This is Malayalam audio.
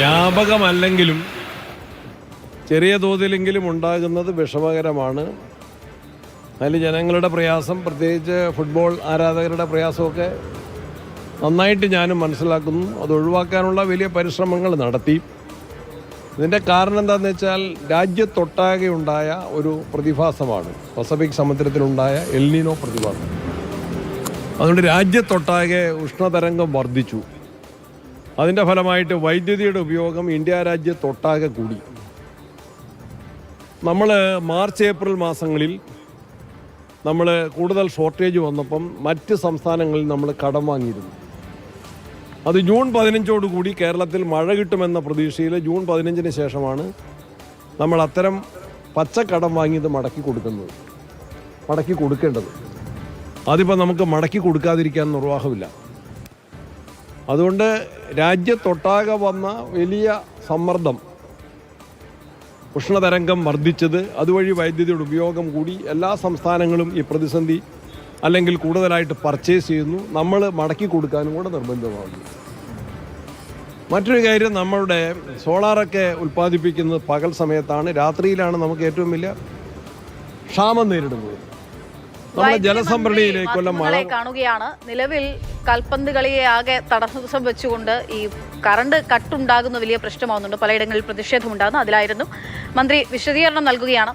വ്യാപകമല്ലെങ്കിലും ചെറിയ തോതിലെങ്കിലും ഉണ്ടാകുന്നത് വിഷമകരമാണ്. അതിൽ ജനങ്ങളുടെ പ്രയാസം, പ്രത്യേകിച്ച് ഫുട്ബോൾ ആരാധകരുടെ പ്രയാസമൊക്കെ നന്നായിട്ട് ഞാനും മനസ്സിലാക്കുന്നു. അത് ഒഴിവാക്കാനുള്ള വലിയ പരിശ്രമങ്ങൾ നടത്തി. ഇതിൻ്റെ കാരണം എന്താണെന്ന് വെച്ചാൽ രാജ്യത്തൊട്ടാകെ ഉണ്ടായ ഒരു പ്രതിഭാസമാണ് പസഫിക് സമുദ്രത്തിലുണ്ടായ എൽ നീനോ പ്രതിഭാസം. അതുകൊണ്ട് രാജ്യത്തൊട്ടാകെ ഉഷ്ണതരംഗം വർദ്ധിച്ചു. അതിൻ്റെ ഫലമായിട്ട് വൈദ്യുതിയുടെ ഉപയോഗം ഇന്ത്യ രാജ്യത്തൊട്ടാകെ കൂടി. നമ്മൾ മാർച്ച് ഏപ്രിൽ മാസങ്ങളിൽ നമ്മൾ കൂടുതൽ ഷോർട്ടേജ് വന്നപ്പം മറ്റ് സംസ്ഥാനങ്ങളിൽ നമ്മൾ കടം വാങ്ങിയിരുന്നു. അത് ജൂൺ 15 കൂടി കേരളത്തിൽ മഴ കിട്ടുമെന്ന പ്രതീക്ഷയിൽ ജൂൺ 15 ശേഷമാണ് നമ്മൾ അത്തരം പച്ചക്കടം വാങ്ങിയത് മടക്കി കൊടുക്കേണ്ടത്. അതിപ്പോൾ നമുക്ക് മടക്കി കൊടുക്കാതിരിക്കാൻ നിർവാഹമില്ല. അതുകൊണ്ട് രാജ്യത്തൊട്ടാകെ വന്ന വലിയ സമ്മർദ്ദം, ഉഷ്ണതരംഗം വർദ്ധിച്ചത്, അതുവഴി വൈദ്യുതിയുടെ ഉപയോഗം കൂടി. എല്ലാ സംസ്ഥാനങ്ങളും ഈ പ്രതിസന്ധി അല്ലെങ്കിൽ കൂടുതലായിട്ട് പർച്ചേസ് ചെയ്യുന്നു. നമ്മൾ മടക്കി കൊടുക്കാനും കൂടെ നിർബന്ധമാകുന്നു. മറ്റൊരു കാര്യം, നമ്മളുടെ സോളാറൊക്കെ ഉൽപ്പാദിപ്പിക്കുന്നത് പകൽ സമയത്താണ്. രാത്രിയിലാണ് നമുക്ക് ഏറ്റവും വലിയ ക്ഷാമം നേരിടുന്നത്. നമ്മുടെ ജലസംഭരണിയിലേക്കുള്ള മഴ കാണുകയാണ്. നിലവിൽ കൽപ്പന്ത് കളിയെ ആകെ തടസ്സം വെച്ചുകൊണ്ട് ഈ കറണ്ട് കട്ടുണ്ടാകുന്ന വലിയ പ്രശ്നമാകുന്നുണ്ട്. പലയിടങ്ങളിൽ പ്രതിഷേധമുണ്ടാകുന്നു. അതിലായിരുന്നു മന്ത്രി വിശദീകരണം നൽകുകയാണ്.